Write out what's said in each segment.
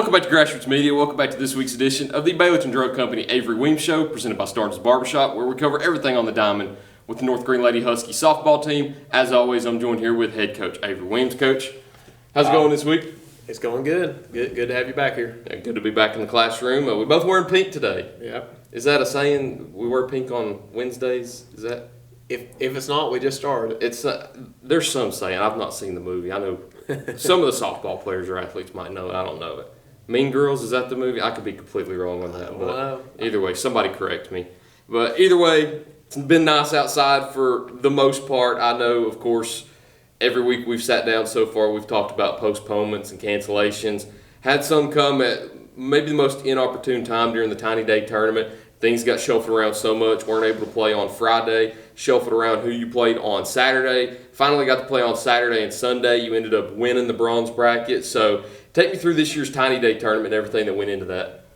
Welcome back to Grassroots Media. Welcome back to this week's edition of the Baileyton Drug Company Avery Weems Show, presented by Starnes Barber, where we cover everything on the diamond with the North Greene Lady Husky softball team. As always, I'm joined here with head coach Avery Weems. Coach, how's it going this week? It's going good. Good to have you back here. Yeah, good to be back in the classroom. We both wearing pink today. Yep. Is that a saying? We wear pink on Wednesdays? Is that? If it's not, we just started. It's there's some saying. I've not seen the movie. I know some of the softball players or athletes might know it. I don't know it. Mean Girls, is that the movie? I could be completely wrong on that. But either way, somebody correct me. But either way, it's been nice outside for the most part. I know, of course, every week we've sat down so far, we've talked about postponements and cancellations. Had some come at maybe the most inopportune time during the Tiny Day tournament. Things got shuffled around so much, weren't able to play on Friday, shuffled around who you played on Saturday. Finally got to play on Saturday and Sunday. You ended up winning the bronze bracket. So take me through this year's Tiny Day tournament and everything that went into that.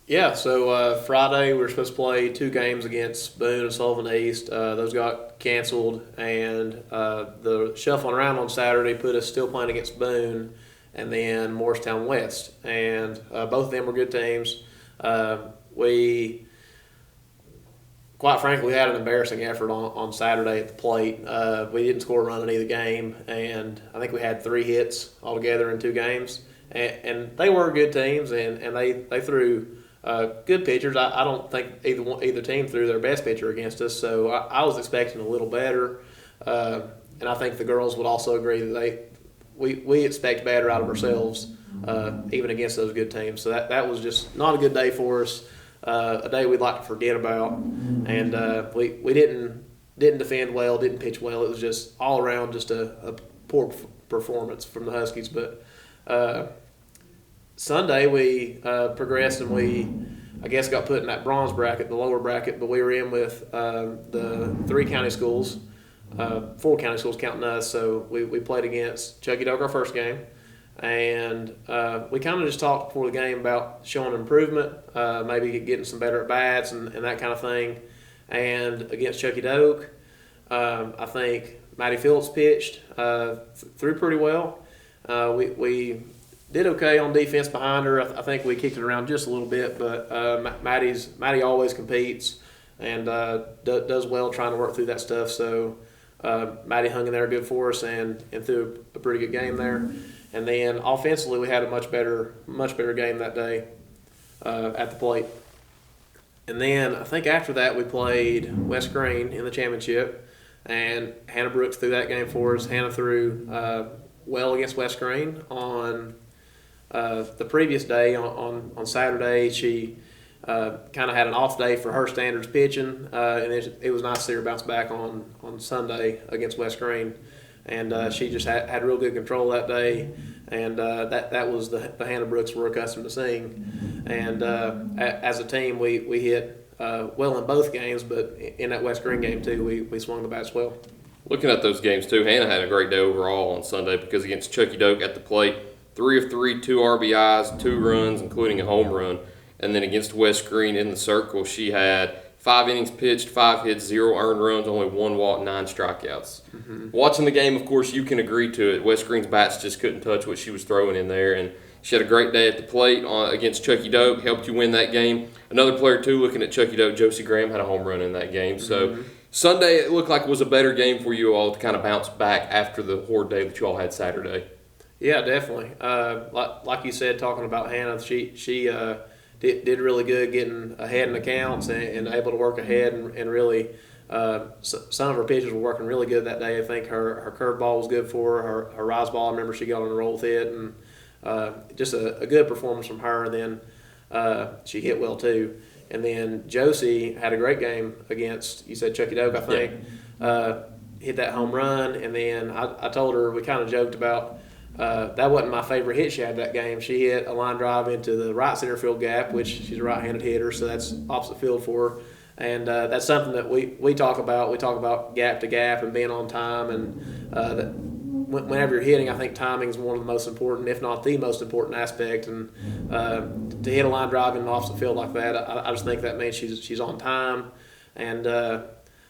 Yeah, so Friday we were supposed to play 2 games against Boone and Sullivan East. Those got canceled, and the shuffling around on Saturday put us still playing against Boone and then Morristown West. And both of them were good teams. We, quite frankly, we had an embarrassing effort on Saturday at the plate. We didn't score a run in either game, and I think we had 3 hits altogether in 2 games. And they were good teams, and they threw good pitchers. I don't think either team threw their best pitcher against us, so I was expecting a little better. And I think the girls would also agree that we expect better out of ourselves, even against those good teams. So that was just not a good day for us. A day we'd like to forget about, and we didn't defend well, didn't pitch well. It was just all around just a poor performance from the Huskies. But Sunday we progressed, and we, I guess, got put in that bronze bracket, the lower bracket. But we were in with the 3 county schools, 4 county schools counting us. So we played against Chucky Doak our first game. And we kind of just talked before the game about showing improvement, maybe getting some better at-bats and that kind of thing. And against Chucky Doak, I think Maddie Phillips pitched, threw pretty well. We did okay on defense behind her. I think we kicked it around just a little bit, but Maddie always competes and does well trying to work through that stuff. So Maddie hung in there good for us and threw a pretty good game there. And then offensively, we had a much better game that day at the plate. And then I think after that, we played West Greene in the championship, and Hannah Brooks threw that game for us. Hannah threw well against West Greene on the previous day. On Saturday, she kind of had an off day for her standards pitching, and it was nice to see her bounce back on Sunday against West Greene. And she just had real good control that day, and that was the Hannah Brooks we're accustomed to seeing. And as a team, we hit well in both games, but in that West Greene game too, we swung the bats well. Looking at those games too, Hannah had a great day overall on Sunday because against Chucky Doak at the plate, 3 of 3, 2 RBIs, 2 runs, including a home run. And then against West Greene in the circle, she had 5 innings pitched, 5 hits, 0 earned runs, only 1 walk, 9 strikeouts. Mm-hmm. Watching the game, of course, you can agree to it. West Greene's bats just couldn't touch what she was throwing in there, and she had a great day at the plate against Chucky Doak, helped you win that game. Another player, too, looking at Chucky Doak, Josie Graham had a home run in that game. Mm-hmm. So Sunday, it looked like it was a better game for you all to kind of bounce back after the horrid day that you all had Saturday. Yeah, definitely. Like you said, talking about Hannah, she did really good getting ahead in accounts and able to work ahead and really some of her pitches were working really good that day. I think her curveball was good for her. Her rise ball, I remember she got on a roll with it, and just a good performance from her. And then she hit well too. And then Josie had a great game against, you said Chucky Doak, I think. Yeah. Hit that home run, and then I told her, we kind of joked about that wasn't my favorite hit she had that game. She hit a line drive into the right center field gap, which she's a right-handed hitter, so that's opposite field for her. And that's something that we talk about. We talk about gap to gap and being on time. And whenever you're hitting, I think timing is one of the most important, if not the most important aspect. And to hit a line drive in the opposite field like that, I just think that means she's on time. And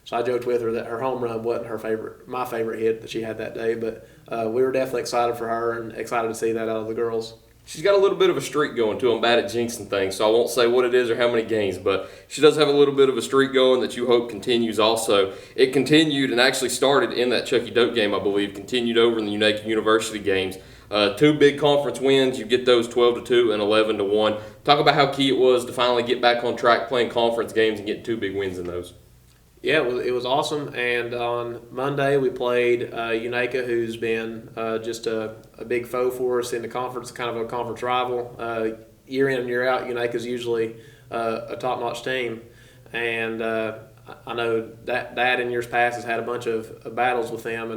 so I joked with her that her home run wasn't my favorite hit that she had that day. But we were definitely excited for her and excited to see that out of the girls. she's got a little bit of a streak going too. I'm bad at jinxing things, so I won't say what it is or how many games, but she does have a little bit of a streak going that you hope continues also. It continued and actually started in that Chucky Doak game, I believe, continued over in the Unaka University games. 2 big conference wins. You get those 12-2 and 11-1. Talk about how key it was to finally get back on track playing conference games and get 2 big wins in those. Yeah, it was awesome. And on Monday we played Unaka, who's been just a big foe for us in the conference, kind of a conference rival. Year in and year out, Unaka's usually a top-notch team. And I know that in years past has had a bunch of battles with them,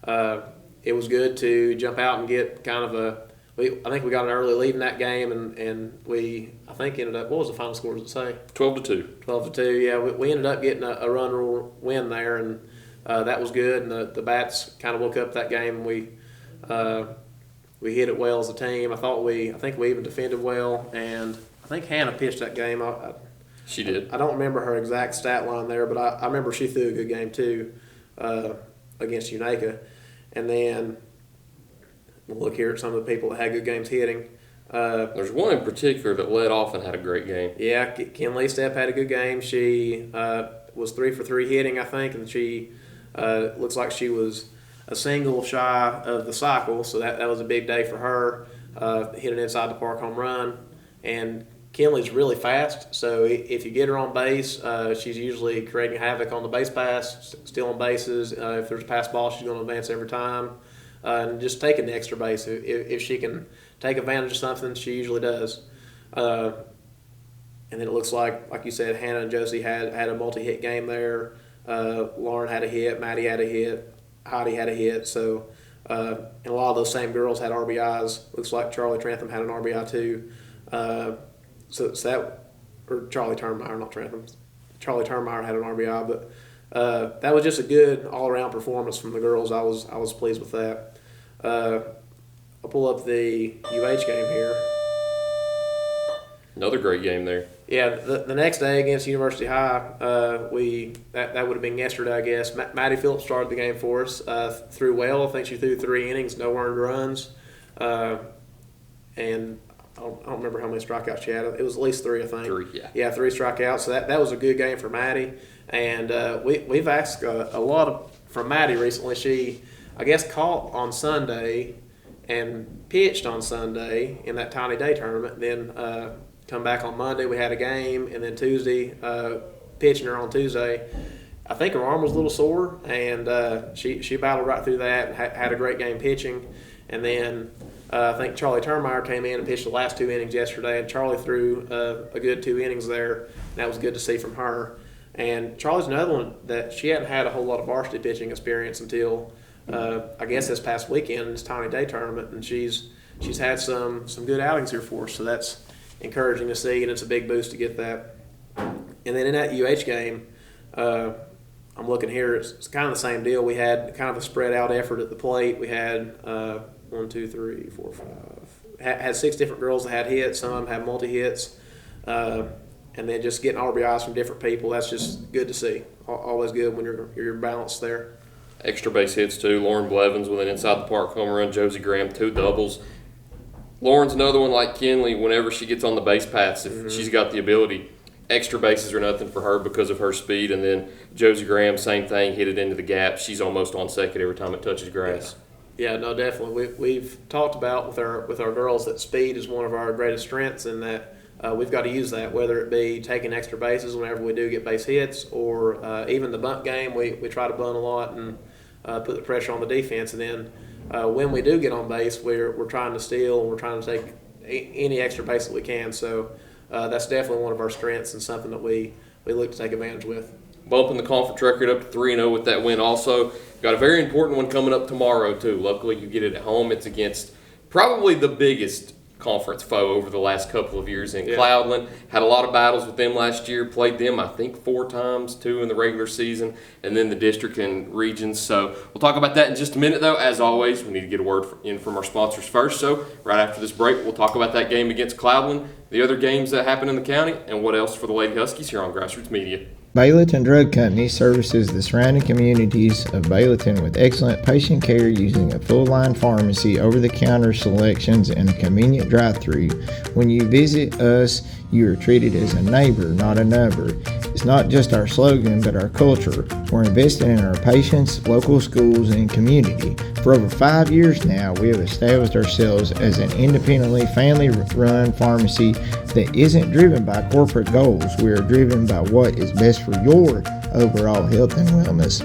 and it was good to jump out and get kind of I think we got an early lead in that game, and we, I think, ended up, what was the final score, does it say? 12-2. 12-2, yeah. We ended up getting a run rule win there, and that was good. And the Bats kind of woke up that game, and we hit it well as a team. I think we even defended well, and I think Hannah pitched that game. She did. I don't remember her exact stat line there, but I remember she threw a good game too against Unaka. And then we'll look here at some of the people that had good games hitting. There's one in particular that led off and had a great game. Yeah, Kinley Stepp had a good game. She was 3 for 3 hitting, I think, and she looks like she was a single shy of the cycle, so that was a big day for her. Hit an inside the park home run, and Kinley's really fast, so if you get her on base, she's usually creating havoc on the base pass, stealing bases. If there's a pass ball, she's going to advance every time. And just taking the extra base. If she can take advantage of something, she usually does. And then it looks like you said, Hannah and Josie had a multi-hit game there. Lauren had a hit, Maddie had a hit, Heidi had a hit. So, and a lot of those same girls had RBIs. Looks like Charlie Trantham had an RBI too. So that, or Charlie Turnmeyer, not Trantham. Charlie Turnmeyer had an RBI, but that was just a good all-around performance from the girls. I was pleased with that. I'll pull up the UH game here. Another great game there. Yeah, the next day against University High, that would have been yesterday, I guess. Maddie Phillips started the game for us. Threw well. I think she threw 3 innings, no earned runs, and I don't remember how many strikeouts she had. It was at least 3, I think. 3, yeah. Yeah, 3 strikeouts. So that was a good game for Maddie. And we've asked a lot from Maddie recently. She, I guess, caught on Sunday and pitched on Sunday in that Tiny Day tournament. Then come back on Monday, we had a game, and then Tuesday, pitching her on Tuesday. I think her arm was a little sore, and she battled right through that and had a great game pitching. And then I think Charlie Turnmeyer came in and pitched the last 2 innings yesterday, and Charlie threw a good 2 innings there, and that was good to see from her. And Charlie's another one that she hadn't had a whole lot of varsity pitching experience until I guess this past weekend in this Tiny Day tournament, and she's had some good outings here for us, so that's encouraging to see, and it's a big boost to get that. And then in that UH game, I'm looking here, it's kind of the same deal. We had kind of a spread out effort at the plate. We had 1, 2, 3, 4, 5. Had 6 different girls that had hits. Some of them had multi-hits. And then just getting RBIs from different people, that's just good to see. Always good when you're balanced there. Extra base hits too. Lauren Blevins with an inside the park home run. Josie Graham, 2 doubles. Lauren's another one like Kinley. Whenever she gets on the base paths, if she's got the ability, extra bases are nothing for her because of her speed. And then Josie Graham, same thing, hit it into the gap. She's almost on second every time it touches grass. Yeah, no, definitely. We've talked about with our girls that speed is one of our greatest strengths, and that we've got to use that, whether it be taking extra bases whenever we do get base hits, or even the bunt game. We try to bunt a lot and put the pressure on the defense, and then when we do get on base, we're trying to steal, and we're trying to take any extra base that we can. So that's definitely one of our strengths and something that we look to take advantage with. Bumping the conference record up to 3-0 with that win also. Got a very important one coming up tomorrow too. Luckily you get it at home. It's against probably the biggest conference foe over the last couple of years in Cloudland. Had a lot of battles with them last year. Played them, I think, 4 times, 2 in the regular season, and then the district and regions. So we'll talk about that in just a minute, though. As always, we need to get a word in from our sponsors first. So right after this break, we'll talk about that game against Cloudland the other games that happen in the county, and what else for the Lady Huskies here on Grassroots Media. Baileyton Drug Company services the surrounding communities of Baileyton with excellent patient care using a full-line pharmacy, over-the-counter selections, and a convenient drive-thru. When you visit us, you are treated as a neighbor, not a number. It's not just our slogan, but our culture. We're investing in our patients, local schools, and community. For over 5 years now, we have established ourselves as an independently family-run pharmacy that isn't driven by corporate goals. We are driven by what is best for your overall health and wellness.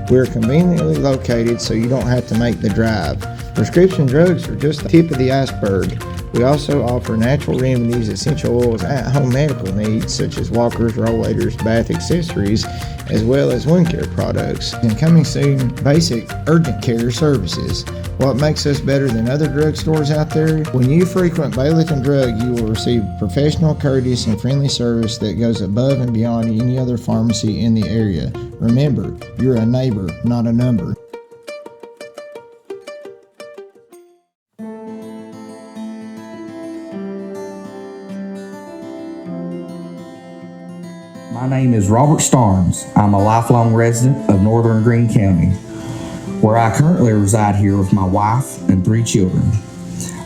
We're conveniently located so you don't have to make the drive. Prescription drugs are just the tip of the iceberg. We also offer natural remedies, essential oils, at-home medical needs such as walkers, rollators, bath accessories, as well as wound care products. And coming soon, basic urgent care services. What makes us better than other drugstores out there? When you frequent Baileyton Drug, you will receive professional, courteous, and friendly service that goes above and beyond any other pharmacy in the area. Remember, you're a neighbor, not a number. My name is Robert Starnes. I'm a lifelong resident of North Greene County, where I currently reside here with my wife and 3 children.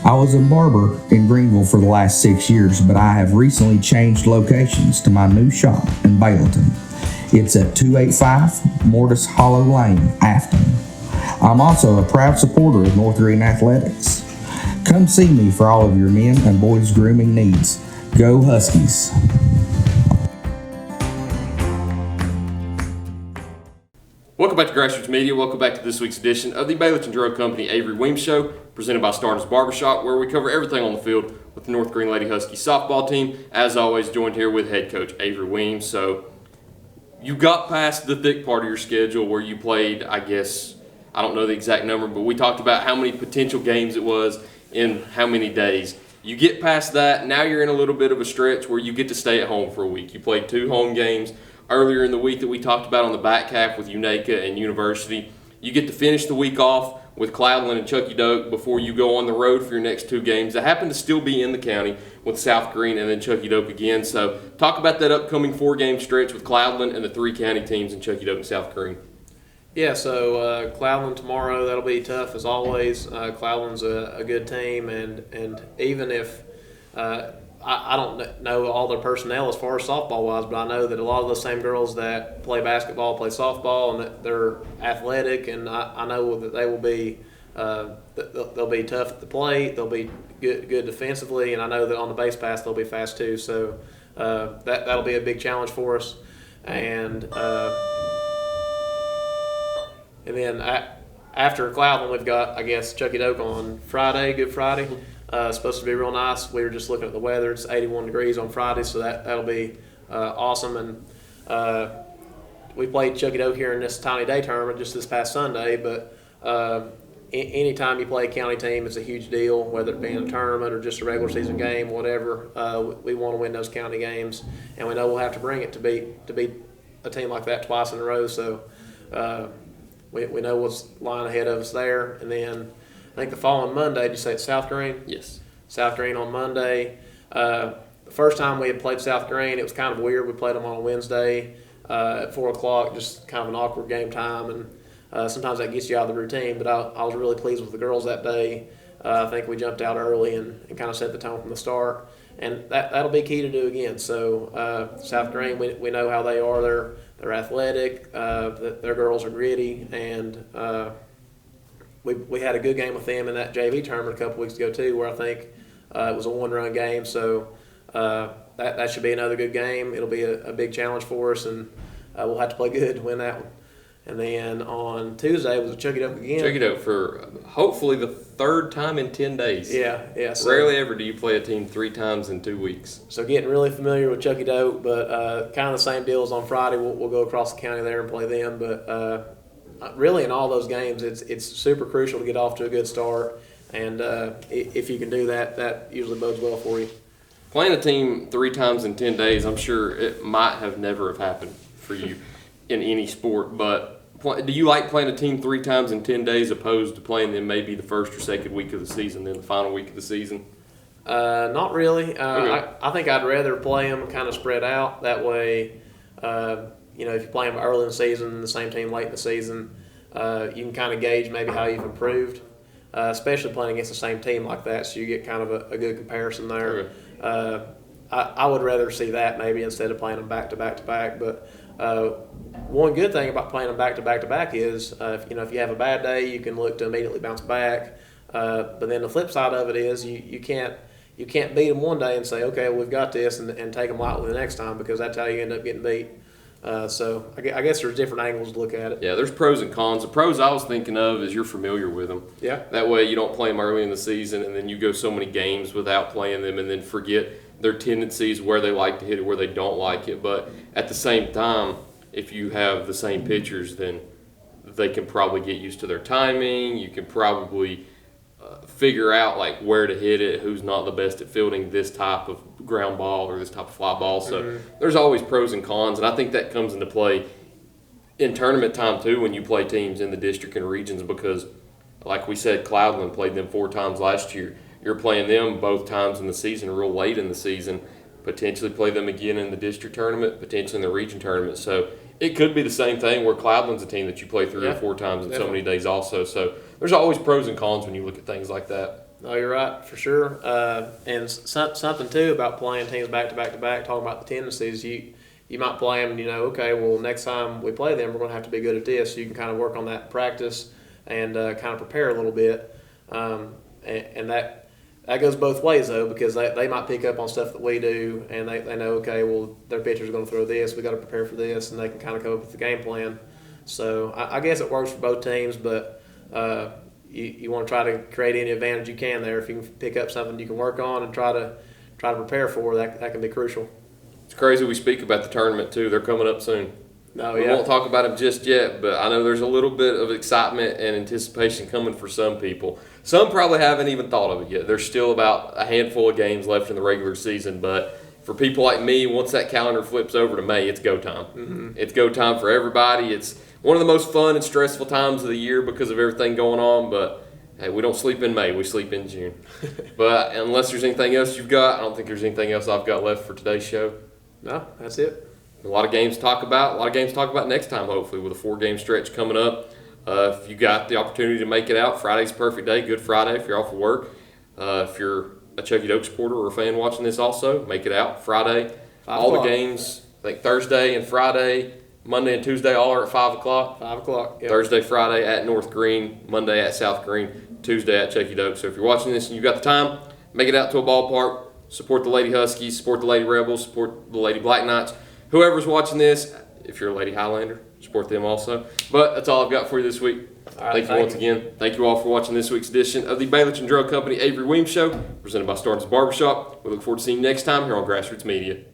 I was a barber in Greenville for the last 6 years, but I have recently changed locations to my new shop in Baileyton. It's at 285 Mortis Hollow Lane, Afton. I'm also a proud supporter of North Greene Athletics. Come see me for all of your men and boys grooming needs. Go Huskies! Welcome back to Grassroots Media. Welcome back to this week's edition of the Baileyton Drug Company Avery Weems Show, presented by Starnes Barber, where we cover everything on the field with the North Greene Lady Huskies softball team. As always, joined here with head coach Avery Weems. So you got past the thick part of your schedule where you played, I guess, I don't know the exact number, but we talked about how many potential games it was in how many days. You get past that, now you're in a little bit of a stretch where you get to stay at home for a week. You played 2 home games earlier in the week that we talked about on the back half with UNACA and University. You get to finish the week off with Cloudland and Chucky Doak before you go on the road for your next 2 games that happen to still be in the county with South Greene and then Chucky Doak again. So talk about that upcoming 4-game stretch with Cloudland and the 3 county teams in Chucky Doak and South Greene. Yeah, so Cloudland tomorrow, that'll be tough as always. Cloudland's a good team, and even if I don't know all their personnel as far as softball-wise, but I know that a lot of those same girls that play basketball play softball, and that they're athletic, and I know that they will be they'll be tough at the plate. They'll be good defensively, and I know that on the base pass they'll be fast too. So that'll be a big challenge for us, and then after Cloudland, we've got, I guess, Chucky Doak on Friday, Good Friday. Supposed to be real nice. We were just looking at the weather. It's 81 degrees on Friday, so that'll be awesome. And we played Chucky Doak here in this Tiny Day tournament just this past Sunday. But anytime you play a county team, it's a huge deal, whether it be in a tournament or just a regular season game, whatever. We want to win those county games, and we know we'll have to bring it to beat a team like that twice in a row. So we know what's lying ahead of us there, and then I think the following Monday, did you say it's South Greene? Yes. South Greene on Monday. The first time we had played South Greene, it was kind of weird. We played them on a Wednesday at 4 o'clock, just kind of an awkward game time. And sometimes that gets you out of the routine. But I was really pleased with the girls that day. I think we jumped out early and kind of set the tone from the start. And that'll be key to do again. So South Greene, we know how they are. They're athletic. Their girls are gritty. And we had a good game with them in that JV tournament a couple weeks ago too, where I think it was a 1-run game. So that should be another good game. It'll be a big challenge for us, and we'll have to play good to win that one. And then on Tuesday was a Chucky Doak again. Chucky Doak for hopefully the 3rd time in 10 days. Yeah. So, rarely ever do you play a team 3 times in 2 weeks. So getting really familiar with Chucky Doak, but kind of the same deal as on Friday. We'll go across the county there and play them, but really in all those games, it's super crucial to get off to a good start, and if you can do that, that usually bodes well for you. Playing a team 3 times in 10 days, I'm sure it might have never have happened for you in any sport, but do you like playing a team 3 times in 10 days opposed to playing them maybe the first or second week of the season, then the final week of the season? Not really. Okay. I think I'd rather play them kind of spread out. That way, if you play them early in the season, the same team late in the season, you can kind of gauge maybe how you've improved, especially playing against the same team like that, so you get kind of a good comparison there. Okay. I would rather see that maybe instead of playing them back to back to back. But one good thing about playing them back to back to back is, if you have a bad day, you can look to immediately bounce back. But then the flip side of it is you can't beat them one day and say, okay, well, we've got this, and take them lightly the next time, because that's how you end up getting beat. So I guess there's different angles to look at it. Yeah, there's pros and cons. The pros I was thinking of is you're familiar with them. Yeah. That way you don't play them early in the season, and then you go so many games without playing them, and then forget their tendencies, where they like to hit it, where they don't like it. But at the same time, if you have the same pitchers, then they can probably get used to their timing. You can probably figure out like where to hit it, who's not the best at fielding this type of ground ball or this type of fly ball. So there's always pros and cons, and I think that comes into play in tournament time too, when you play teams in the district and regions, because like we said, Cloudland played them 4 times last year. You're playing them both times in the season, real late in the season, potentially play them again in the district tournament, potentially in the region tournament. So it could be the same thing where Cloudland's a team that you play 3 or 4 times in so many days also. So there's always pros and cons when you look at things like that. No, you're right, for sure. And something, too, about playing teams back to back to back, talking about the tendencies, you might play them, okay, well, next time we play them, we're going to have to be good at this. So you can kind of work on that practice and kind of prepare a little bit. And that goes both ways, though, because they might pick up on stuff that we do, and they know, okay, well, their pitcher's going to throw this, we got to prepare for this, and they can kind of come up with the game plan. So I guess it works for both teams, but you want to try to create any advantage you can there. If you can pick up something you can work on and try to prepare for, that can be crucial. It's crazy we speak about the tournament too. They're coming up soon. We won't talk about them just yet, but I know there's a little bit of excitement and anticipation coming for some people. Some probably haven't even thought of it yet. There's still about a handful of games left in the regular season, but for people like me, once that calendar flips over to May, it's go time. Mm-hmm. It's go time for everybody. It's one of the most fun and stressful times of the year because of everything going on, but hey, we don't sleep in May, we sleep in June. But unless there's anything else you've got, I don't think there's anything else I've got left for today's show. No, that's it. A lot of games to talk about. A lot of games to talk about next time, hopefully, with a 4-game stretch coming up. If you got the opportunity to make it out, Friday's a perfect day. Good Friday if you're off of work. If you're a Chucky Doak supporter or a fan watching this also, make it out Friday. All the games, I think Thursday and Friday, Monday and Tuesday, all are at 5 o'clock. 5 o'clock. Yep. Thursday, Friday at North Greene, Monday at South Greene, Tuesday at Chucky Doak. So if you're watching this and you've got the time, make it out to a ballpark. Support the Lady Huskies, support the Lady Rebels, support the Lady Black Knights. Whoever's watching this, if you're a Lady Highlander, support them also. But that's all I've got for you this week. Thank you once again. Thank you all for watching this week's edition of the Baileyton Drug Company Avery Weems Show, presented by Starnes Barber. We look forward to seeing you next time here on Grassroots Media.